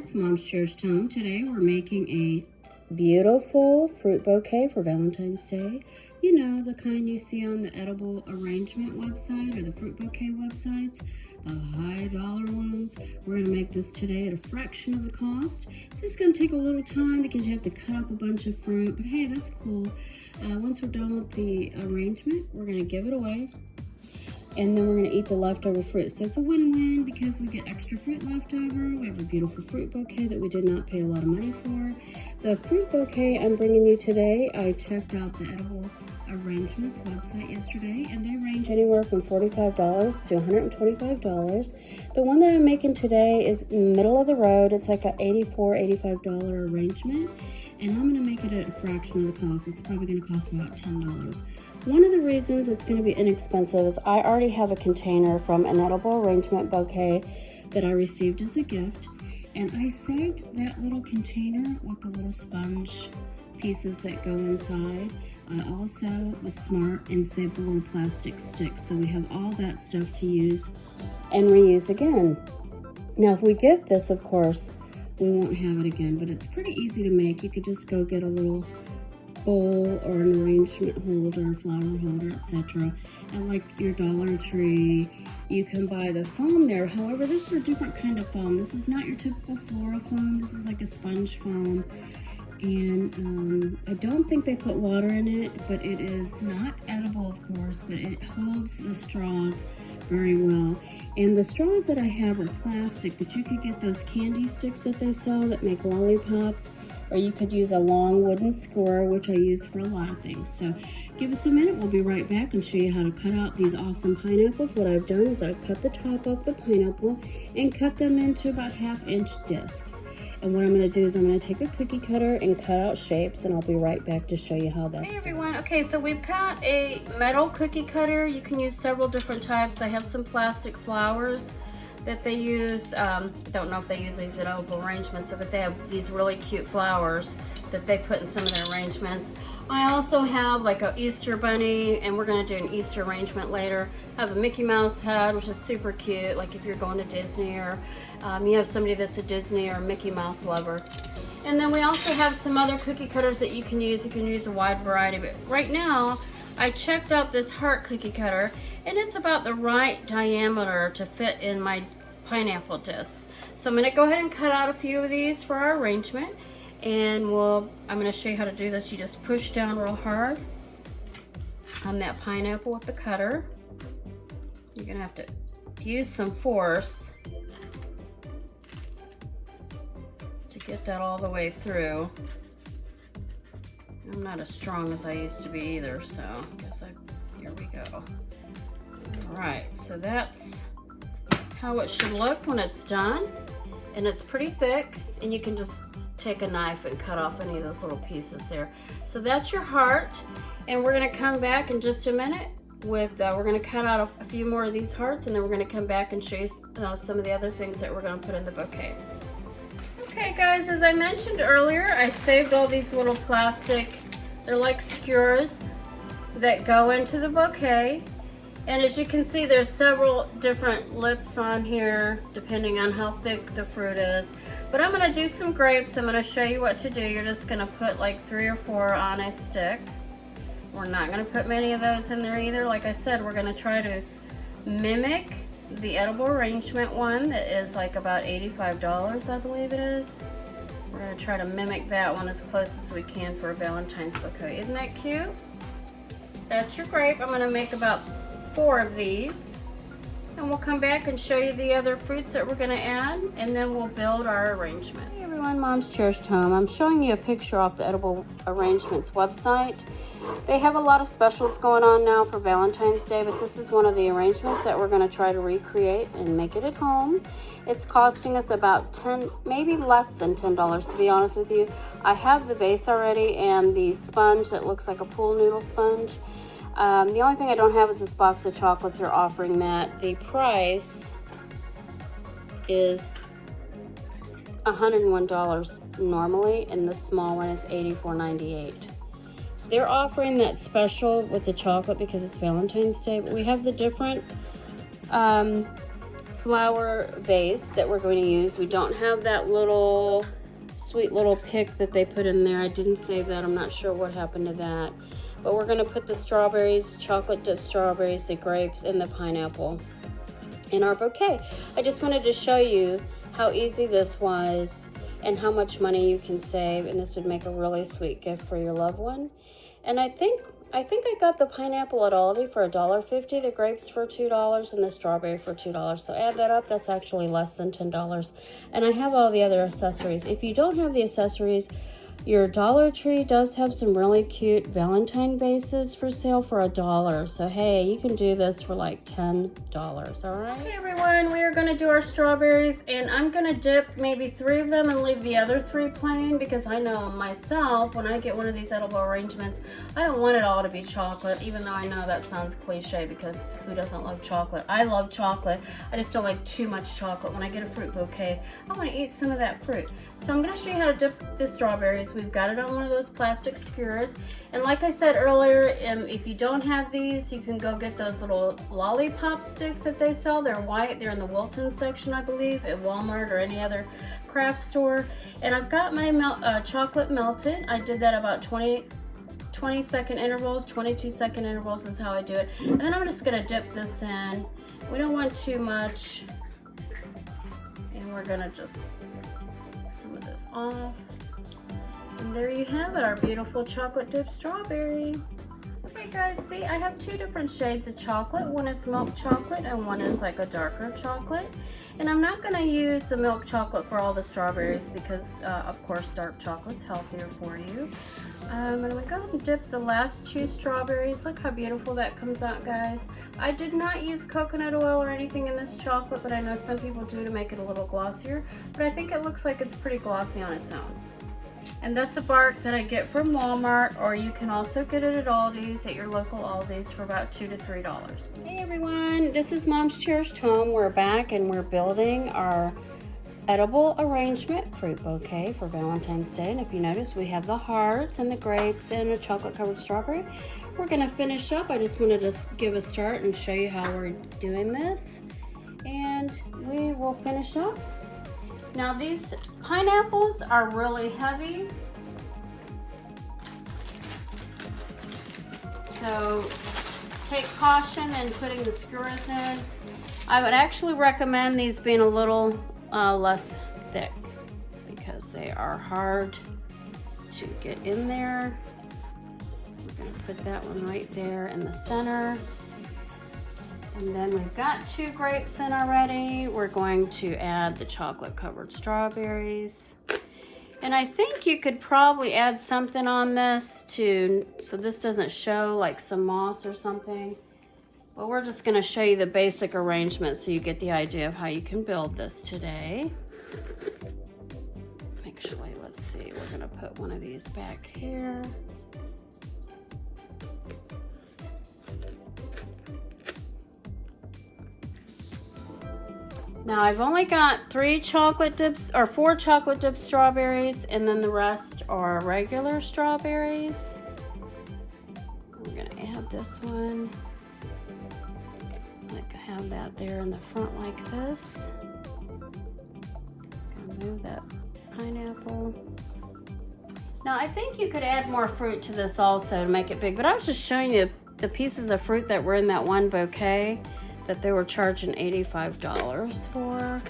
it's Mom's Cherished Home. Today we're making a beautiful fruit bouquet for Valentine's Day. You know, the kind you see on the edible arrangement website or the fruit bouquet websites, the high dollar ones. We're gonna make this today at a fraction of the cost. It's just gonna take a little time because you have to cut up a bunch of fruit, but hey, that's cool. Once we're done with the arrangement, we're gonna give it away. And then we're gonna eat the leftover fruit. So it's a win-win because we get extra fruit left over. We have a beautiful fruit bouquet that we did not pay a lot of money for. The fruit bouquet I'm bringing you today, I checked out the Edible Arrangements website yesterday, and they range anywhere from $45 to $125. The one that I'm making today is middle of the road. It's like a $85 arrangement, and I'm gonna make it at a fraction of the cost. It's probably gonna cost about $10. One of the reasons it's going to be inexpensive is I already have a container from an edible arrangement bouquet that I received as a gift, and I saved that little container with the little sponge pieces that go inside. I also was smart and saved the little plastic sticks, so we have all that stuff to use and reuse again. Now if we give this, of course, we won't have it again, but it's pretty easy to make. You could just go get a little bowl or an arrangement holder, flower holder, etc. And like your Dollar Tree, you can buy the foam there. However, this is a different kind of foam. This is not your typical floral foam. This is like a sponge foam. And I don't think they put water in it, but it is not edible, of course, but it holds the straws very well. And the straws that I have are plastic, but you could get those candy sticks that they sell that make lollipops, or you could use a long wooden skewer, which I use for a lot of things. So give us a minute, we'll be right back and show you how to cut out these awesome pineapples. What I've done is I've cut the top off the pineapple and cut them into about 1/2-inch discs. And what I'm gonna do is I'm gonna take a cookie cutter and cut out shapes, and I'll be right back to show you how that's done. Hey everyone, okay, so we've got a metal cookie cutter. You can use several different types. I have some plastic flowers that they use. Don't know if they use these at edible arrangements, but they have these really cute flowers that they put in some of their arrangements. I also have like a Easter bunny, and we're gonna do an Easter arrangement later. I have a Mickey Mouse head, which is super cute, like if you're going to Disney, or you have somebody that's a Disney or Mickey Mouse lover. And then we also have some other cookie cutters that you can use. You can use a wide variety, but right now I checked out this heart cookie cutter, and it's about the right diameter to fit in my pineapple discs. So I'm gonna go ahead and cut out a few of these for our arrangement, and I'm gonna show you how to do this. You just push down real hard on that pineapple with the cutter. You're gonna have to use some force to get that all the way through. I'm not as strong as I used to be either, so I guess here we go. All right, so that's how it should look when it's done, and it's pretty thick, and you can just take a knife and cut off any of those little pieces there. So that's your heart, and we're gonna come back in just a minute with, we're gonna cut out a few more of these hearts, and then we're gonna come back and show you some of the other things that we're gonna put in the bouquet. Okay guys, as I mentioned earlier, I saved all these little plastic, they're like skewers that go into the bouquet. And as you can see, there's several different lips on here, depending on how thick the fruit is. But I'm gonna do some grapes. I'm gonna show you what to do. You're just gonna put like 3 or 4 on a stick. We're not gonna put many of those in there either. Like I said, we're gonna try to mimic the edible arrangement one that is like about $85, I believe it is. We're gonna try to mimic that one as close as we can for a Valentine's bouquet. Isn't that cute? That's your grape. I'm gonna make about 4 of these, and we'll come back and show you the other fruits that we're going to add, and then we'll build our arrangement. Hey everyone, Mom's Cherished Home. I'm showing you a picture off the Edible Arrangements website. They have a lot of specials going on now for Valentine's Day, but this is one of the arrangements that we're going to try to recreate and make it at home. It's costing us about $10, maybe less than $10, to be honest with you. I have the base already and the sponge that looks like a pool noodle sponge. The only thing I don't have is this box of chocolates. They're offering that. The price is $101 normally, and the small one is $84.98. They're offering that special with the chocolate because it's Valentine's Day, but we have the different flower vase that we're going to use. We don't have that little sweet little pick that they put in there. I didn't save that. I'm not sure what happened to that. But we're going to put the strawberries, chocolate dipped strawberries, the grapes, and the pineapple in our bouquet. I just wanted to show you how easy this was and how much money you can save, and this would make a really sweet gift for your loved one. And I think I got the pineapple at Aldi for $1.50, the grapes for $2, and the strawberry for $2. So add that up, that's actually less than $10. And I have all the other accessories. If you don't have the accessories, your Dollar Tree does have some really cute Valentine vases for sale for $1. So hey, you can do this for like $10, all right? Okay everyone, we are gonna do our strawberries, and I'm gonna dip maybe 3 of them and leave the other 3 plain, because I know myself, when I get one of these edible arrangements, I don't want it all to be chocolate, even though I know that sounds cliche, because who doesn't love chocolate? I love chocolate. I just don't like too much chocolate. When I get a fruit bouquet, I wanna eat some of that fruit. So I'm gonna show you how to dip the strawberries. We've got it on one of those plastic skewers, and like I said earlier, if you don't have these, you can go get those little lollipop sticks that they sell. They're white. They're in the Wilton section, I believe, at Walmart or any other craft store. And I've got my chocolate melted. I did that about 20-second intervals, 22-second intervals is how I do it. And then I'm just gonna dip this in. We don't want too much, and we're gonna just some of this off. And there you have it, our beautiful chocolate dipped strawberry. Okay guys, see, I have 2 different shades of chocolate. One is milk chocolate and one is like a darker chocolate. And I'm not gonna use the milk chocolate for all the strawberries because of course dark chocolate's healthier for you. I'm gonna go ahead and dip the last 2 strawberries. Look how beautiful that comes out, guys. I did not use coconut oil or anything in this chocolate, but I know some people do to make it a little glossier. But I think it looks like it's pretty glossy on its own. And that's a bark that I get from Walmart, or you can also get it at Aldi's, at your local Aldi's, for about $2 to $3. Hey everyone, this is Mom's Cherished Home. We're back and we're building our edible arrangement fruit bouquet for Valentine's Day. And if you notice, we have the hearts and the grapes and a chocolate covered strawberry. We're gonna finish up. I just wanted to give a start and show you how we're doing this. And we will finish up. Now these pineapples are really heavy, so take caution in putting the skewers in. I would actually recommend these being a little less thick because they are hard to get in there. We're going to put that one right there in the center. And then we've got 2 grapes in already. We're going to add the chocolate covered strawberries. And I think you could probably add something on this so this doesn't show like some moss or something. But we're just gonna show you the basic arrangement so you get the idea of how you can build this today. Actually, let's see, we're gonna put one of these back here. Now I've only got 4 chocolate dipped strawberries, and then the rest are regular strawberries. I'm gonna add this one. Like I have that there in the front like this. Gonna move that pineapple. Now I think you could add more fruit to this also to make it big, but I was just showing you the pieces of fruit that were in that one bouquet that they were charging $85 for.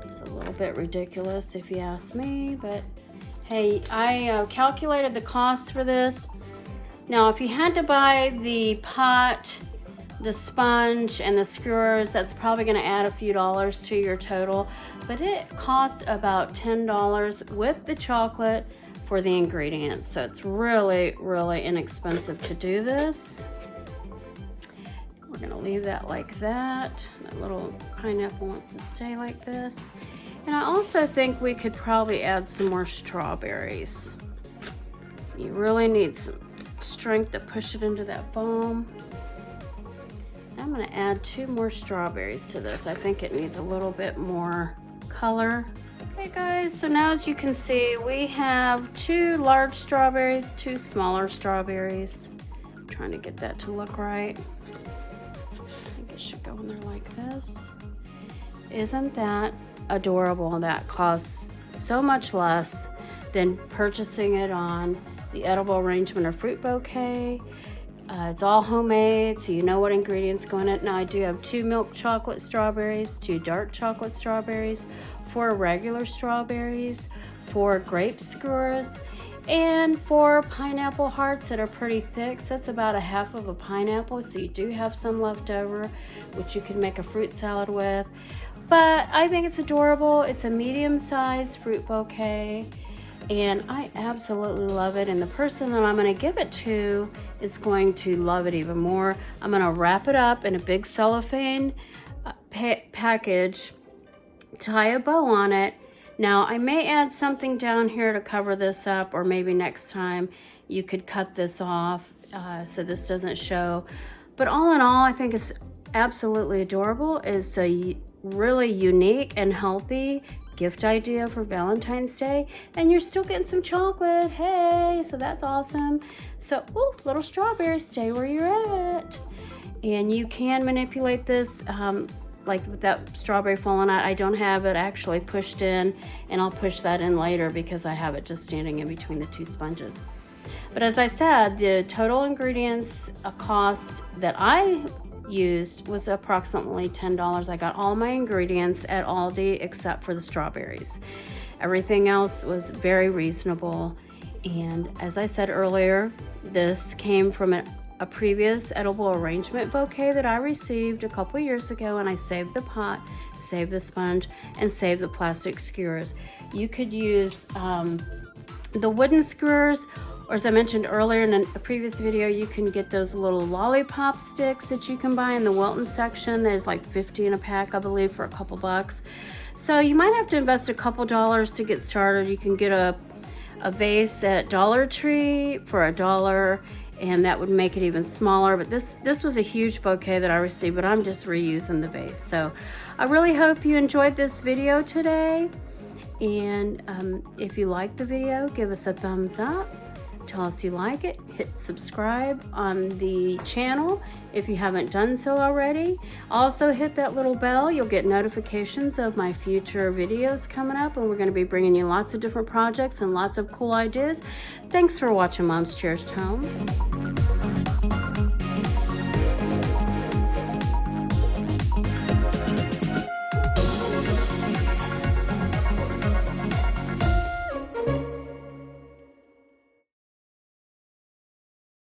It's a little bit ridiculous if you ask me, but hey, I calculated the cost for this. Now, if you had to buy the pot, the sponge, and the skewers, that's probably gonna add a few dollars to your total, but it costs about $10 with the chocolate for the ingredients. So it's really, really inexpensive to do this. We're gonna leave that like that. That little pineapple wants to stay like this. And I also think we could probably add some more strawberries. You really need some strength to push it into that foam. I'm gonna add 2 more strawberries to this. I think it needs a little bit more color. Okay guys, so now as you can see, we have 2 large strawberries, 2 smaller strawberries. I'm trying to get that to look right. Should go in there like this. Isn't that adorable? That costs so much less than purchasing it on the edible arrangement or fruit bouquet. It's all homemade, so you know what ingredients go in it. Now I do have 2 milk chocolate strawberries, 2 dark chocolate strawberries, 4 regular strawberries, 4 grape skewers, and 4 pineapple hearts that are pretty thick. So that's about a half of a pineapple, so you do have some left over, which you can make a fruit salad with. But I think it's adorable. It's a medium-sized fruit bouquet, and I absolutely love it. And the person that I'm going to give it to is going to love it even more. I'm going to wrap it up in a big cellophane package, tie a bow on it. Now I may add something down here to cover this up, or maybe next time you could cut this off so this doesn't show. But all in all, I think it's absolutely adorable. It's a really unique and healthy gift idea for Valentine's Day, and you're still getting some chocolate. Hey, so that's awesome. So, ooh, little strawberry, stay where you're at. And you can manipulate this like with that strawberry falling out. I don't have it actually pushed in, and I'll push that in later because I have it just standing in between the 2 sponges. But as I said, the total ingredients cost that I used was approximately $10. I got all my ingredients at Aldi except for the strawberries. Everything else was very reasonable, and as I said earlier, this came from a previous edible arrangement bouquet that I received a couple years ago, and I saved the pot, saved the sponge, and saved the plastic skewers. You could use the wooden skewers, or as I mentioned earlier in a previous video, you can get those little lollipop sticks that you can buy in the Wilton section. There's like 50 in a pack, I believe, for a couple bucks. So you might have to invest a couple dollars to get started. You can get a vase at Dollar Tree for $1, and that would make it even smaller. But this was a huge bouquet that I received, but I'm just reusing the vase. So I really hope you enjoyed this video today. And if you like the video, give us a thumbs up. Tell us you like it. Hit subscribe on the channel if you haven't done so already. Also hit that little bell. You'll get notifications of my future videos coming up, and we're going to be bringing you lots of different projects and lots of cool ideas. Thanks for watching Mom's Cherished Home.